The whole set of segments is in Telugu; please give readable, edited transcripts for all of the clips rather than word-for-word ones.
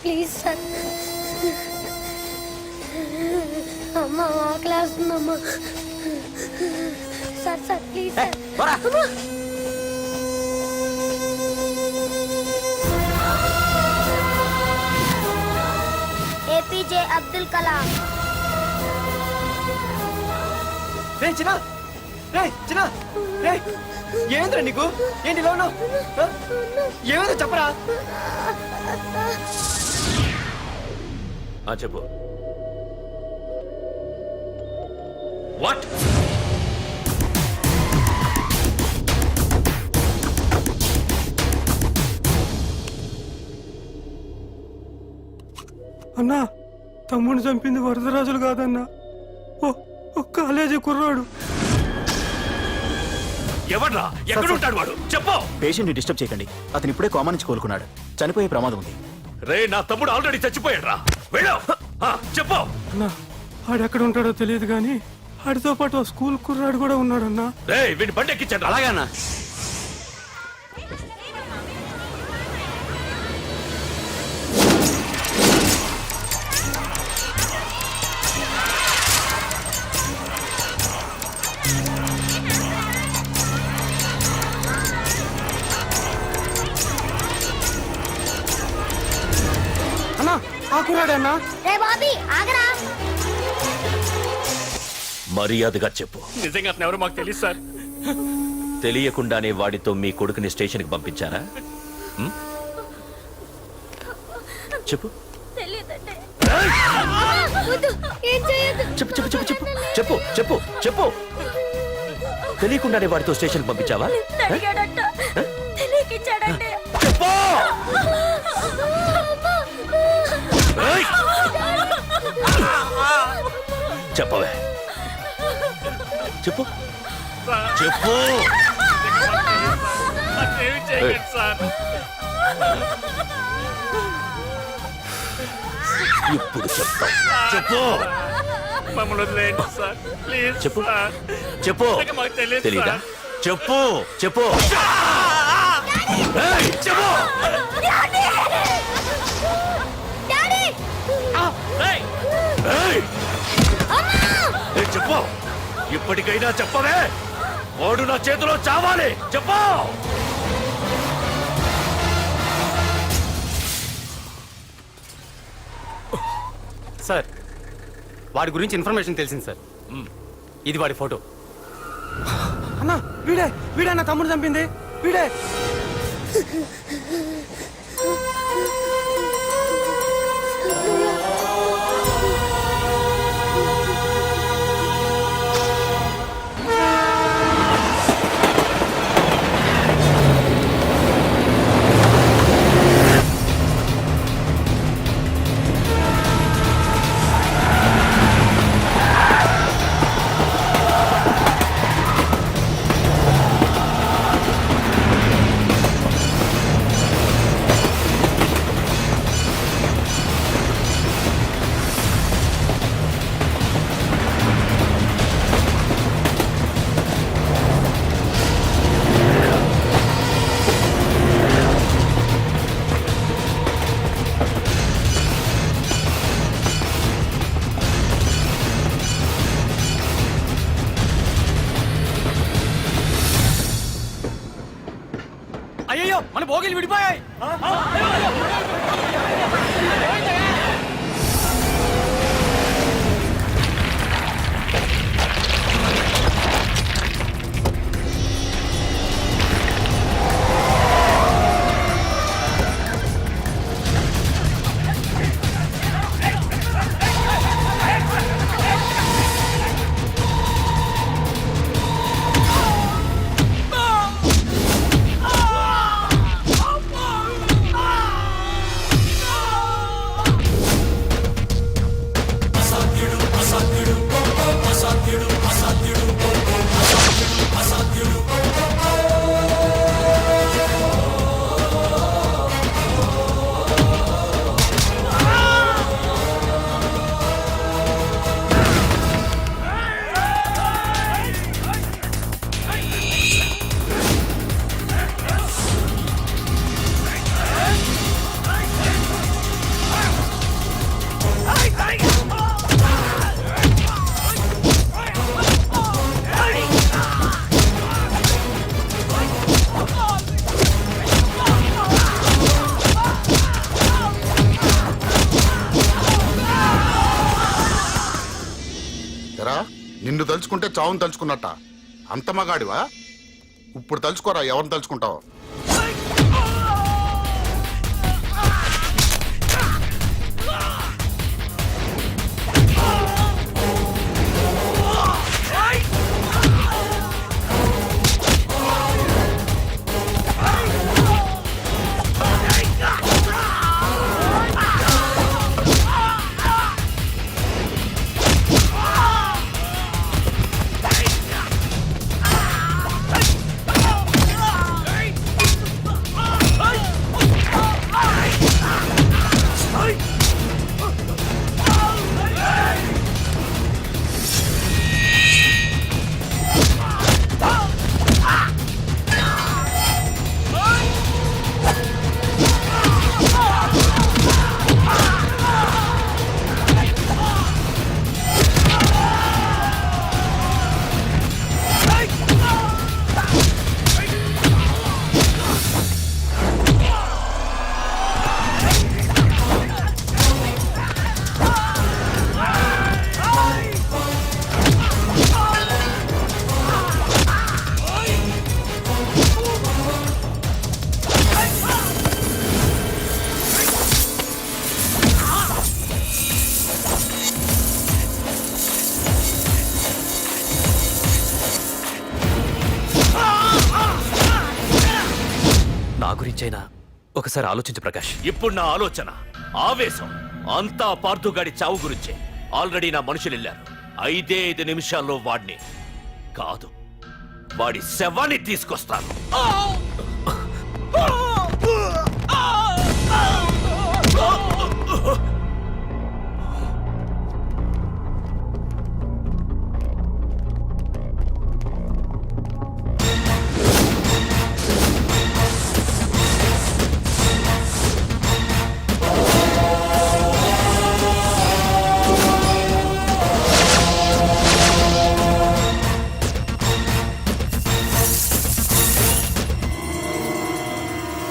Please sir. అమ్మ ఆకలి వేస్తుందమ్మా. Sir sir please sir. APJ Abdul Kalam. ఏంద్రా నీకు? ఏంటి ఇలా ఉన్నావు? ఏమైందో చెప్పరా? చెప్పు. వాట్? అన్నా, తమ్ముడిని చంపింది వరదరాజులు కాదన్నా, ఓ కాలేజీ కుర్రాడు. ఎవడ్రా? ఎక్కడ ఉంటాడు వాడు? చెప్పు. పేషెంట్ ని డిస్టర్బ్ చేయకండి. అతను ఇప్పుడే కోమా నుంచి కోలుకున్నాడు. చనిపోయే ప్రమాదం ఉంది. రే, నా తమ్ముడు ఆల్రెడీ చచ్చిపోయాడ్రా. వెళ్ళు. చెప్పు. అన్నా, ఆడెక్కడ ఉంటాడో తెలియదు కానీ ఆడితో పాటు స్కూల్ కుర్రాడు కూడా ఉన్నాడన్నా. రే, వీడిని బండి ఎక్కించండి. అలాగే అన్నా. అన్నా, ఆ కుర్రాడన్నా. రే బాబీ ఆగరా. మర్యాదగా చెప్పు. నిజంగా అతను ఎవరో మాకు తెలియదు సార్. తెలియకుండానే వాడితో మీ కొడుకుని స్టేషన్కి పంపించారా? చెప్పు. చెప్పు చెప్పు చెప్పు చెప్పు చెప్పు చెప్పు చెప్పు. తెలియకుండానే వాడితో స్టేషన్కి పంపించావా? చెప్పు. చెప్పవే. చెప్పు చెప్పు. ఏమి చేయకండి సార్. ఇప్పుడు చెప్తా. చెప్పు. మమ్మల్ని వదిలేయండి సార్ ప్లీజ్. చెప్పు సార్. చెప్పు. నిజంగా మాకు తెలియదు తెలీదా? సార్. చెప్పు చెప్పు. ఏయ్, చెప్పు. ఏయ్. ఏయ్, చెప్పు. ఇప్పటికైనా చెప్పవే. వాడు నా చేతిలో చావాలి. చెప్పు. సార్, వాడి గురించి ఇన్ఫర్మేషన్ తెలిసింది సార్. ఇది వాడి ఫోటో. అన్నా, వీడే నా తమ్ముడు చంపింది వీడే. అయ్యో, మన భోగిలు విడిపోయాయి. నిన్ను తలుచుకుంటే చావును తలుచుకున్నట్ట అంత మగాడివా? ఇప్పుడు తలుచుకోరా ఎవరిని తలుచుకుంటావు. నా గురించైనా ఒకసారి ఆలోచించు ప్రకాష్. ఇప్పుడు నా ఆలోచన, ఆవేశం అంతా పార్థుగాడి చావు గురించే. ఆల్రెడీ నా మనుషులు వెళ్ళారు. 5 నిమిషాల్లో వాడిని కాదు, వాడి శవాన్ని తీసుకొస్తాను.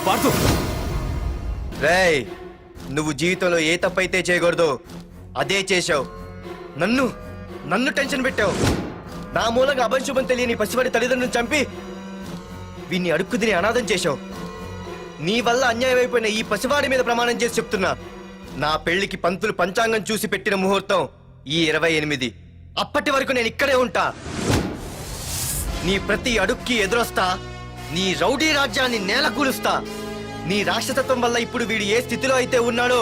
పార్థు, రేయ్, నువ్వు జీవితంలో ఏ తప్పైతే చేయకూడదు అదే చేశావు. నన్ను టెన్షన్ పెట్టావు. నా మూలంగా అభంశుభం తెలియని పసివాడి తల్లిదండ్రులను చంపి వీన్ని అడుక్కు తిని అనాథం చేశావు. నీ వల్ల అన్యాయం అయిపోయిన ఈ పసివాడి మీద ప్రమాణం చేసి చెప్తున్నా, నా పెళ్లికి పంతులు పంచాంగం చూసి పెట్టిన ముహూర్తం ఈ 28. అప్పటి వరకు నేను ఇక్కడే ఉంటా. నీ ప్రతి అడుక్కి ఎదురొస్తా. నీ రౌడీ రాజ్యాన్ని నేలకూలుస్తా. నీ రాక్షసత్వం వల్ల ఇప్పుడు వీడు ఏ స్థితిలో అయితే ఉన్నాడో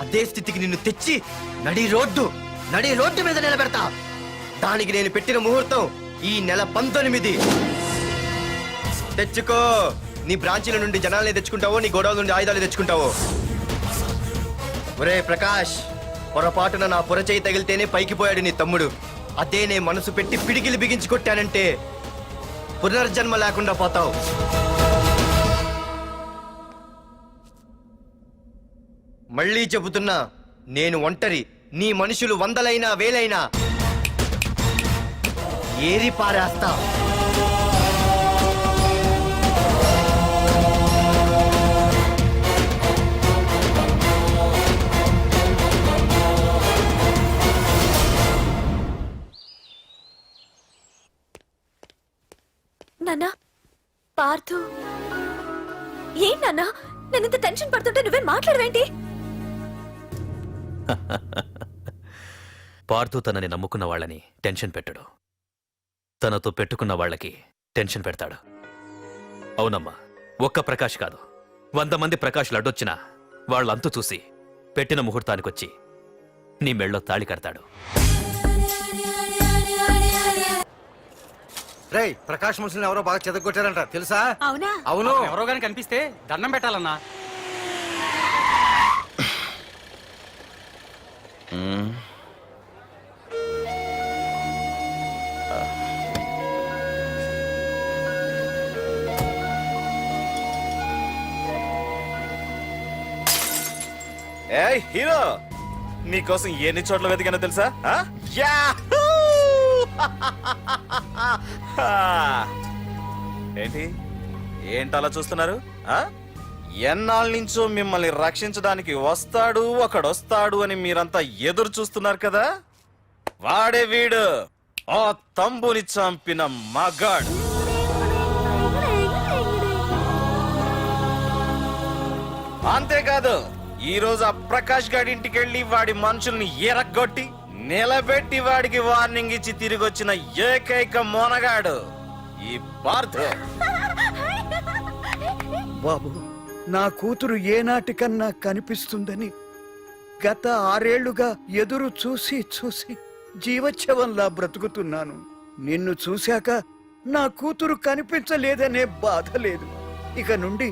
అదే స్థితికి నిన్ను తెచ్చి నడి రోడ్డు మీద నిలబెడతా. దానికి నేను పెట్టిన ముహూర్తం ఈ నెల 19. తెచ్చుకో. నీ బ్రాంచీల నుండి జనాల్ని తెచ్చుకుంటావో, నీ గోడౌన్ నుండి ఆయుధాలు తెచ్చుకుంటావో. ఒరే ప్రకాష్, పొరపాటున నా పొరచేయి తగిలితేనే పైకి పోయాడు నీ తమ్ముడు. అదే నే మనసు పెట్టి పిడికిలి బిగించి కొట్టానంటే పునర్జన్మ లేకుండా పోతావు. మళ్ళీ చెబుతున్నా, నేను ఒంటరి. నీ మనుషులు 100లైనా 1000లైనా ఏరి పారేస్తా. నాన్నా, పార్థు, ఏం నాన్నా? నేను ఇంత టెన్షన్ పడుతుంటే నువ్వే మాట్లాడవేంటి? పార్థు తనని నమ్ముకున్న వాళ్ళని టెన్షన్ పెట్టడు, తనతో పెట్టుకున్న వాళ్ళకి టెన్షన్ పెడతాడు. అవునమ్మా, ఒక్క ప్రకాష్ కాదు, 100 మంది ప్రకాష్లు అడ్డొచ్చినా వాళ్ళంతు చూసి పెట్టిన ముహూర్తానికొచ్చి నీ మెళ్ళో తాళి కడతాడు. రేయ్, ప్రకాష్ మనుషులను ఎవరో బాగా చెదగొట్టారంట, తెలుసా? అవునా? అవును. ఎవరో గాని కనిపిస్తే దండం పెట్టాలన్నా. ఏయ్ హీరో, నీకోసం ఎన్ని చోట్ల వెతికానో తెలుసా? ఏంటి ఏంటలా చూస్తున్నారు? ఎన్నాళ్ళ నుంచో మిమ్మల్ని రక్షించడానికి వస్తాడు ఒకడొస్తాడు అని మీరంతా ఎదురు చూస్తున్నారు కదా, వాడే వీడు. ఆ తంబుని చంపిన మగాడు. అంతేకాదు ఈ రోజు ఆ ప్రకాష్ గాడి ఇంటికి వెళ్ళి వాడి మనుషుల్ని ఎరగొట్టి నిలబెట్టి వాడికి వార్నింగ్ ఇచ్చి తిరిగి వచ్చిన ఏకైక మోనగాడు ఈ పార్థు. బాబు, నా కూతురు ఏనాటికన్నా కనిపిస్తుందని గత 6 ఏళ్లుగా ఎదురు చూసి చూసి జీవచ్ఛవంలా బ్రతుకుతున్నాను. నిన్ను చూశాక నా కూతురు కనిపించలేదనే బాధ లేదు. ఇక నుండి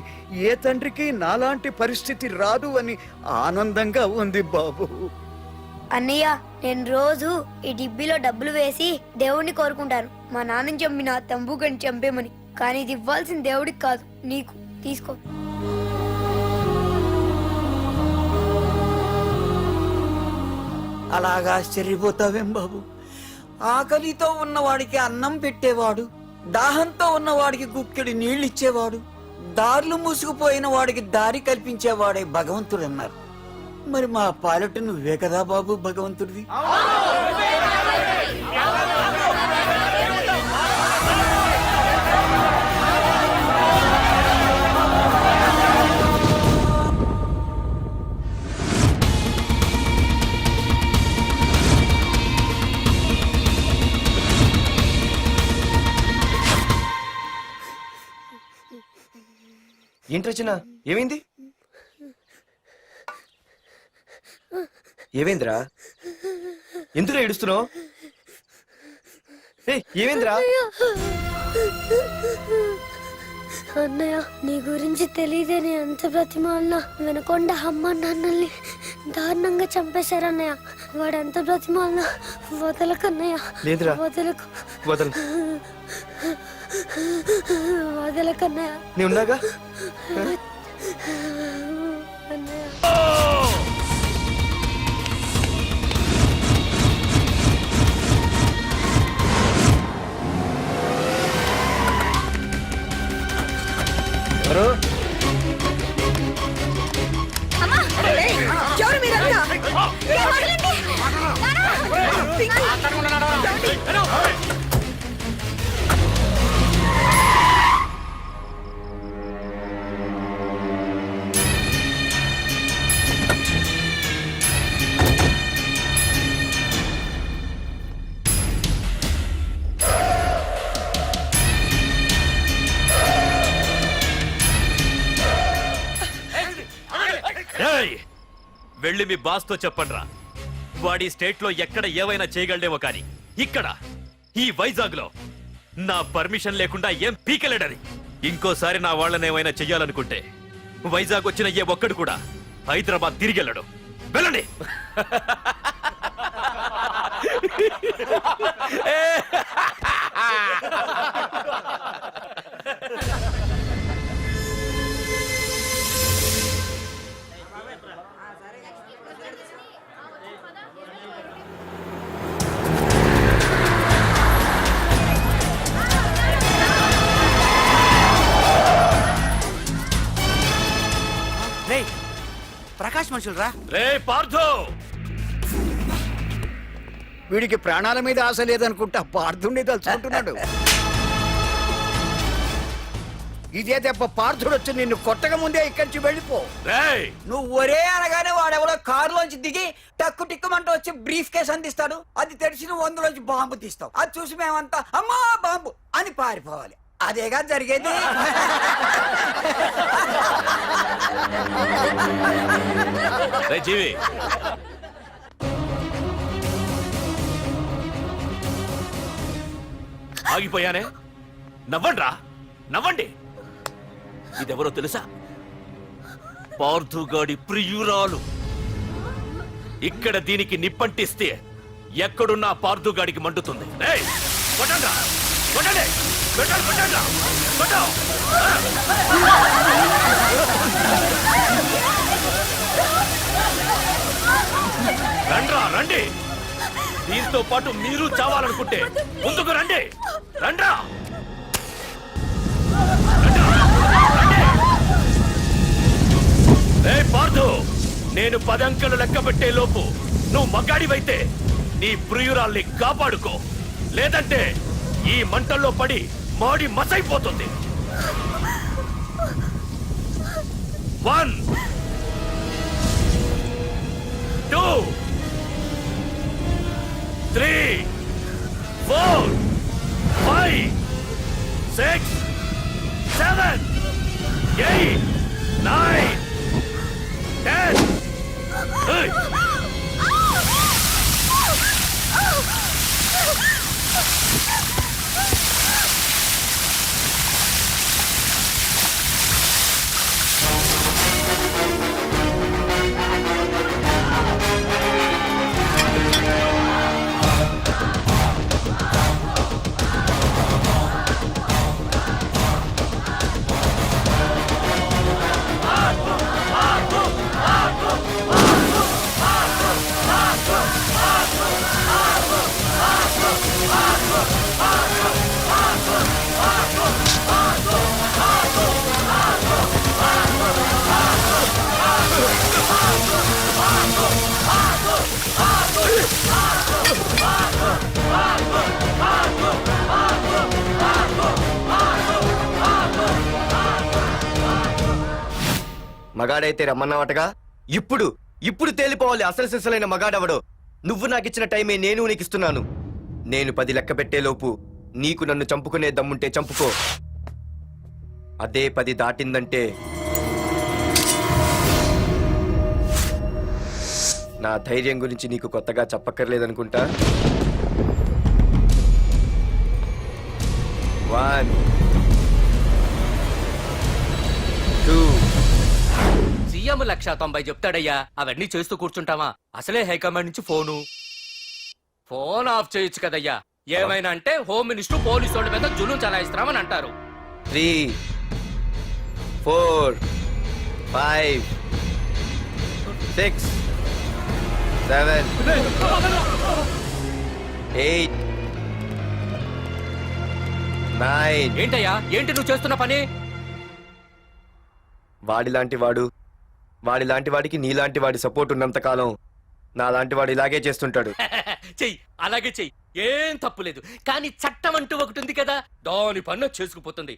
ఏ తండ్రికి నాలాంటి పరిస్థితి రాదు అని ఆనందంగా ఉంది బాబు. అన్నయ్య, నేను రోజు ఈ డిబ్బీలో డబ్బులు వేసి దేవుణ్ణి కోరుకుంటాను, మా నాన్నని చంపిన తంబుగని చంపేమని. కానీ ఇది ఇవ్వాల్సిన దేవుడికి కాదు, నీకు. తీసుకో. అలాగా ఆశ్చర్యపోతావేం బాబు? ఆకలితో ఉన్నవాడికి అన్నం పెట్టేవాడు, దాహంతో ఉన్నవాడికి గుక్కెడి నీళ్ళిచ్చేవాడు, దారులు మూసుకుపోయిన వాడికి దారి కల్పించేవాడే భగవంతుడు అన్నారు. మరి మా పాలెట నువ్వే కదా బాబు భగవంతుడివి. ఏంటి రచన, ఏమైంది? ఏమైందిరా? ఎందుకు ఏడుస్తున్నావు? ఏమైందిరా? అన్నయ్య, నీ గురించి తెలియదని ఎంత బ్రతిమాలినా వినకొండ అమ్మ నాన్నల్ని దారుణంగా చంపేశారన్నయ్య. వాడు ఎంత బ్రతిమాలినా వదలకన్నయ్య. లేదురా, వదలకు, వదలు. వదలకన్నయ్య. నీ ఉన్నాగా? అన్నయ్య, ఎవరు? వెళ్ళి మీ బాస్ తో చెప్పండ్రా, వాడి స్టేట్ లో ఎక్కడ ఏవైనా చేయగలడేమో కానీ ఇక్కడ ఈ వైజాగ్ లో నా పర్మిషన్ లేకుండా ఏం పీకలేడని. ఇంకోసారి నా వాళ్ళని ఏమైనా చెయ్యాలనుకుంటే వైజాగ్ వచ్చిన ఏ ఒక్కడు కూడా హైదరాబాద్ తిరిగెళ్ళడు. వెళ్ళండి. ప్రకాష్ మనుషులు రా. రే పార్థు, వీడికి ప్రాణాల మీద ఆశ లేదనుకుంటా పార్థుడిని తలుచుకుంటున్నాడు. ఇదే దెబ్బ పార్థుడు వచ్చి నిన్ను కొట్టక ముందే ఇక్కడి నుంచి వెళ్ళిపో. నువ్వు ఒరే అనగానే వాడెవడో కారులోంచి దిగి టక్కు టిక్కుమంటూ వచ్చి బ్రీఫ్ కేసు అందిస్తాడు. అది తెరిచిన 100లోంచి బాంబు తీస్తావు. అది చూసి మేమంతా అమ్మా బాంబు అని పారిపోవాలి. అదేగా జరిగేది. జీవి, ఆగిపోయానే. నవ్వండ్రా, నవ్వండి. ఇదెవరో తెలుసా? పార్థుగాడి ప్రియురాలు. ఇక్కడ దీనికి నిప్పంటిస్తే ఎక్కడున్నా పార్థుగాడికి మండుతుంది. కొట్టండ్రా, కొట్టండి, కొట్టండి, కొట్టండ్రా, కొట్టు. రండ్రా, రండి. దీంతో పాటు మీరు చావాలనుకుంటే ముందుకు రండి. రండ్రా, పార్థు, నేను 10 అంకెలు లెక్క పెట్టే లోపు నువ్వు మగాడివైతే నీ ప్రియురాల్ని కాపాడుకో, లేదంటే ఈ మంటల్లో పడి మాడి మసైపోతుంది. 1 2 3 4 5 6 7 8 9 10. Hey! మగాడైతే రమ్మన్నావటగా. ఇప్పుడు ఇప్పుడు తేలిపోవాలి అసలు సిసలైన మగాడవడో. నువ్వు నాకిచ్చిన టైమే నేను నీకు ఇస్తున్నాను. నేను 10 లెక్క పెట్టేలోపు నీకు నన్ను చంపుకునే దమ్ముంటే చంపుకో. అదే 10 దాటిందంటే నా ధైర్యం గురించి నీకు కొత్తగా చెప్పక్కర్లేదనుకుంటా. 1 2 సీఎం 190 చెప్తాడయ్యా, అవన్నీ చేస్తూ కూర్చుంటావా? అసలే హైకమాండ్ నుంచి ఫోన్ ఆఫ్ చేయొచ్చు కదయ్యా. ఏమైనా అంటే హోమ్ మినిస్టర్ పోలీసు వాళ్ళ మీద జులుం చలాయిస్తున్నామని అంటారు. 3 4 5 6 7 8 9. ఏంటయ్యా, ఏంటి నువ్వు చేస్తున్న పని? వాడిలాంటి వాడికి నీలాంటి వాడి సపోర్ట్ ఉన్నంత కాలం నాలాంటి వాడు ఇలాగే చేస్తుంటాడు. చెయ్యి, అలాగే చెయ్యి, ఏం తప్పులేదు. కానీ చట్టం అంటూ ఒకటి ఉంది కదా, దాని పన్ను చేసుకుపోతుంది.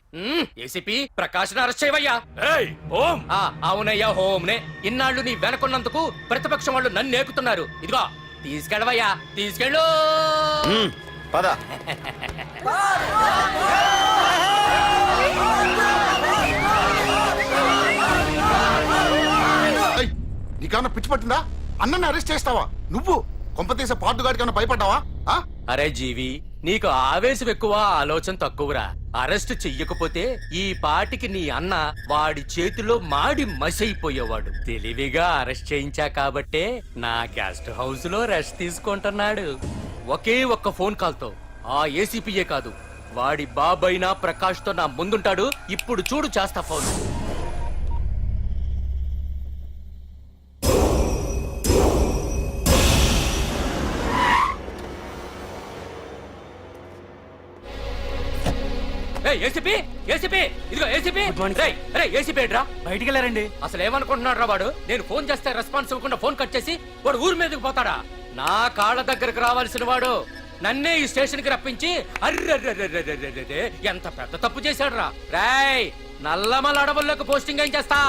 ఏసీపీ ప్రకాష్ అరెస్ట్ చేయవయ్యా. ఏయ్, ఓం! అవునయ్యా, హోమ్నే. ఇన్నాళ్ళు నీ వెనకున్నందుకు ప్రతిపక్షం వాళ్ళు నన్ను ఏకుతున్నారు. ఇదిగో తీసుకెళ్ళవయ్యా, తీసుకెళ్ళు. పద. ఏయ్, నీకేమన్నా పిచ్చి పట్టిందా? అన్నని అరెస్ట్ చేస్తావా నువ్వు? కొంపతీసే పాటుగాడికి ఏమన్నా భయపడ్డావా? ఆ? అరే జీవి, నీకు ఆవేశం ఎక్కువ, ఆలోచన తక్కువరా. అరెస్ట్ చెయ్యకపోతే ఈ పాటికి నీ అన్న వాడి చేతిలో మాడి మసైపోయేవాడు. తెలివిగా అరెస్ట్ చేయించా కాబట్టే నా గెస్ట్ హౌస్ లో రెస్ట్ తీసుకుంటున్నాడు. ఒకే ఒక్క ఫోన్ కాల్ తో ఆ ఏసీపీయే కాదు, వాడి బాబైనా ప్రకాష్ తో నా ముందుంటాడు. ఇప్పుడు చూడు చేస్తా ఫోన్. ఏసీపీ, ఏసీపీ, ఇదిగో ఏసీపీ. ఏసీపీ ఏడ్రా? బయటికి వెళ్ళారండి. అసలు ఏమనుకుంటున్నాడు రా వాడు? నేను ఫోన్ చేస్తే రెస్పాన్స్ ఇవ్వకుండా ఫోన్ కట్ చేసి వాడు ఊరి మీదకి పోతాడా? నా కాళ్ళ దగ్గరకు రావాల్సిన వాడు నన్నే ఈ స్టేషన్ కి రప్పించి అర్రె ఎంత పెద్ద తప్పు చేశాడు రా. రాయ్, నల్లమల అడవుల్లోకి పోస్టింగ్ ఏం చేస్తా.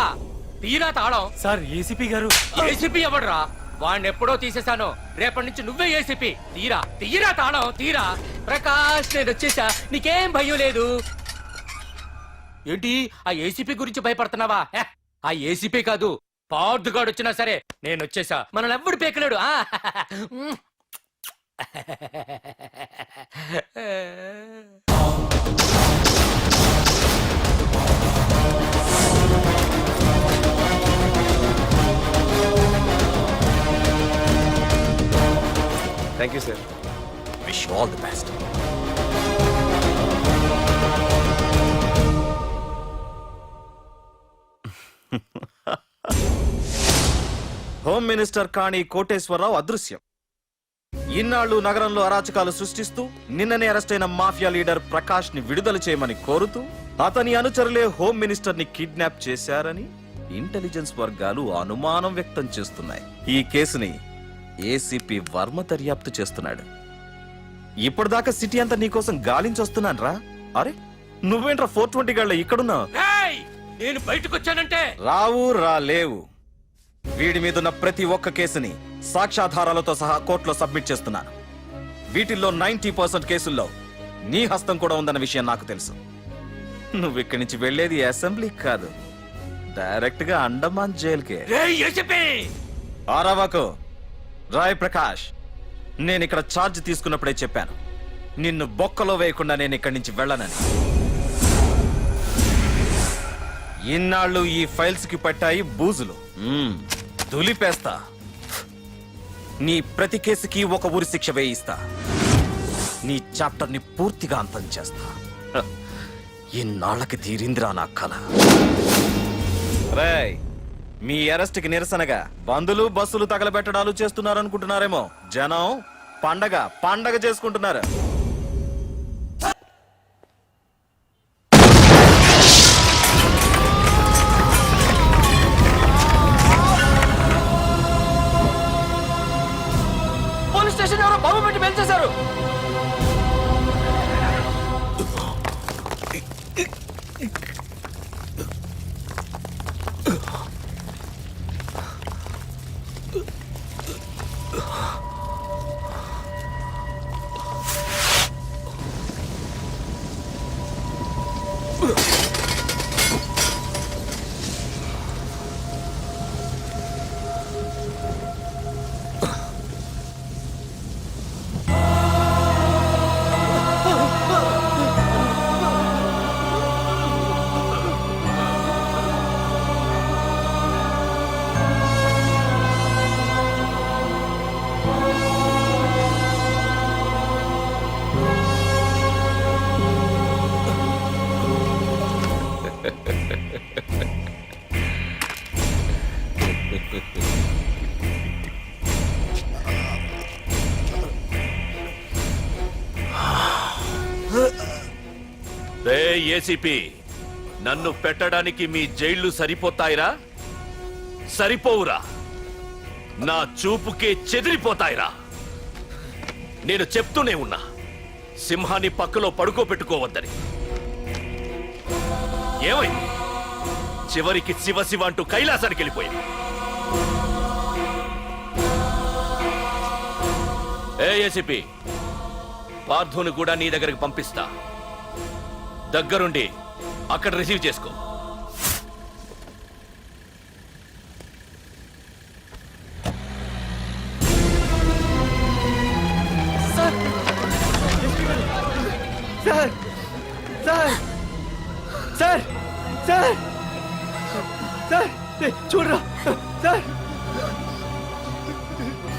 తీరా తాళం. సార్, ఏసీపీ గారు. ఏసీపీ ఎవడురా? వాడిని ఎప్పుడో తీసేశాను. రేపటి నుంచి నువ్వే ఏసీపీ. తీరా తాళం, తీరా. ప్రకాష్, నేను వచ్చేసా, నీకేం భయం లేదు. ఏంటి ఆ ఏసీపీ గురించి భయపడుతున్నావా? ఆ ఏసీపీ కాదు, పార్దుగాడు వచ్చినా సరే నేను వచ్చేసా. మనల్ని ఎవ్వడు పేకలేడు. Thank you sir. Wish you all the best. Home minister Kani Koteswara Rao అదృశ్యం. ఇన్నాళ్లు నగరంలో అరాచకాలు సృష్టిస్తూ నిన్ననే అరెస్ట్ అయిన మాఫియా లీడర్ ప్రకాష్ ని విడుదల చేయమని కోరుతూ అతని అనుచరులే హోమ్ మినిస్టర్ ని కిడ్నాప్ చేశారని ఇంటెలిజెన్స్ వర్గాలు అనుమానం వ్యక్తం చేస్తున్నాయి. ఈ కేసుని ఏసీపీ వర్మ దర్యాప్తు చేస్తున్నాడు. ఇప్పటిదాకా సిటీ అంతా నీకోసం గాలించొస్తున్నాను రా. అరే నువ్వేంట్రా 420 గాళ్ళ ఇక్కడున్నావు? ఏయ్! నేను బయటకు వచ్చానంటే రావు లేవు. వీడి మీదున్న ప్రతి ఒక్క కేసుని సాక్ష్యాధారాలతో సహా కోర్టులో సబ్మిట్ చేస్తున్నాను. వీటిల్లో 90% కేసుల్లో నీ హస్తం కూడా ఉందన్న విషయం నాకు తెలుసు. నువ్వు ఇక్కడి నుంచి వెళ్లేది అసెంబ్లీ కాదు, డైరెక్ట్ గా అండమాన్ జైలుకే. ఆరావాకు రాయ్ ప్రకాష్, నేను ఇక్కడ ఛార్జ్ తీసుకున్నప్పుడే చెప్పాను, నిన్ను బొక్కలో వేయకుండా నేను ఇక్కడి నుంచి వెళ్ళనని. ఇన్నాళ్ళు ఈ ఫైల్స్ కి పట్టాయి బూజులు, దులిపేస్తా. నీ ప్రతి కేసుకి ఒక ఊరి శిక్ష వేయిస్తా. నీ చాప్టర్ ని పూర్తిగా అంతం చేస్తా. హ, ఇన్నాళ్ళకి తీరిందిరా నా కళ. రేయ్, మీ అరెస్ట్ కి నిరసనగా బందులు బస్సులు తగలబెట్టడాలు చేస్తున్నారనుకుంటున్నారేమో. జనం పండగ చేసుకుంటున్నారు. పోలీస్ స్టేషన్ ఎవరో బాబు పెట్టి పెంచేశారు. ఏసీపీ, నన్ను పెట్టడానికి మీ జైళ్లు సరిపోతాయిరా? సరిపోవురా? నా చూపుకే చెదిరిపోతాయిరా? నేను చెప్తూనే ఉన్నా, సింహాన్ని పక్కలో పడుకోబెట్టుకోవద్దని. ఏమైంది? చివరికి శివ శివ అంటూ కైలాసానికి వెళ్ళిపోయింది. ఏసీపీ, పార్థుని కూడా నీ దగ్గరికి పంపిస్తా. దగ్గరుండి అక్కడ రిసీవ్ చేసుకో. Sir sir sir sir sir sir చూడరా సార్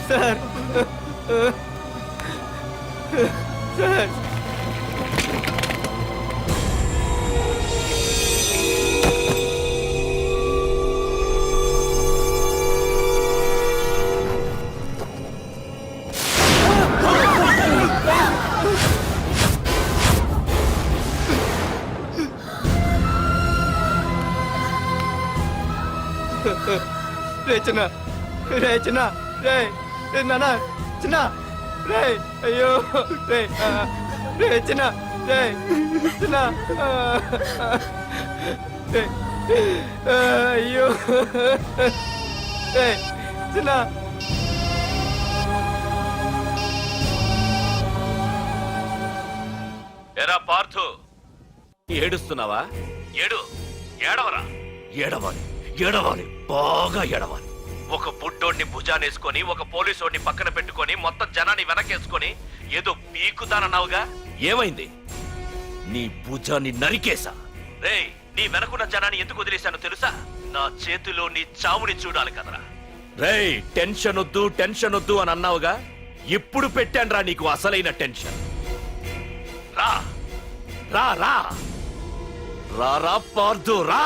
సార్ సార్ రే చిన్న, రే చిన్న, రే నాన్న చిన్న, రే అయ్యో, రే రే చిన్న, రే చిన్న, రే అయ్యో, రే చిన్న. ఎరా పార్థు, ఏడుస్తున్నావా? ఏడవరా? ఏడవాలి, ఏడవాలి, బాగా ఏడవాలి. ఒక బుడ్డోడిని భుజానేసుకొని, ఒక పోలీసోడిని పక్కన పెట్టుకొని, మొత్తం జనాన్ని వెనకేసుకొని ఏదో పీకుతానన్నావుగా, ఏమైంది? నీ భుజాన్ని నరికేశా. రేయ్, నీ వెనకున్న జనాన్ని ఎందుకు వదిలేశానో తెలుసా? నా చేతిలో నీ చావుని చూడాలి కదరా. రేయ్, టెన్షన్ వద్దు అని అన్నావుగా, ఇప్పుడు పెట్టానురా నీకు అసలైన టెన్షన్. రా రా రా రా రా పార్థు, రా.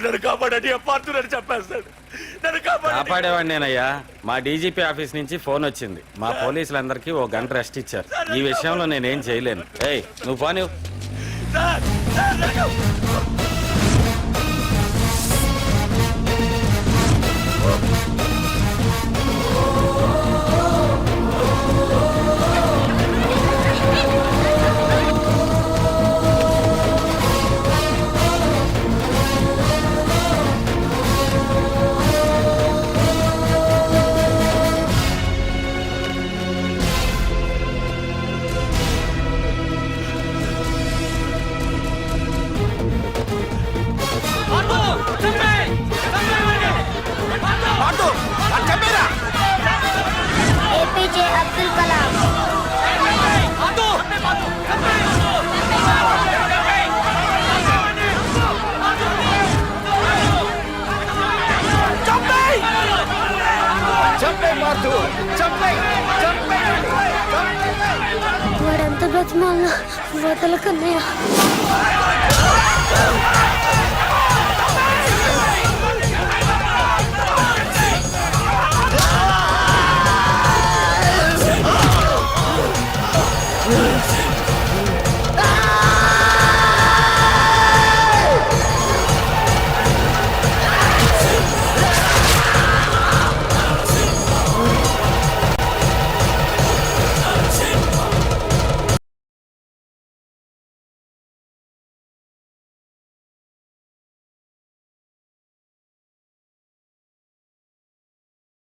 నన్ను కాపాడండి, పార్థుని చెప్పేస్తాడు. నన్ను కాపాడండి. కాపాడేవాడినేనయ్యా. మా డీజీపీ ఆఫీస్ నుంచి ఫోన్ వచ్చింది. మా పోలీసులందరికీ ఓ గంట రెస్ట్ ఇచ్చారు. ఈ విషయంలో నేనేం చేయలేను. ఏయ్ నువ్వు పోనీ. సార్, సార్, నన్ను ఏపీజే అబ్దుల్ కలాం. వాడంత బ్రతిమాల వదలకన్నయ్య.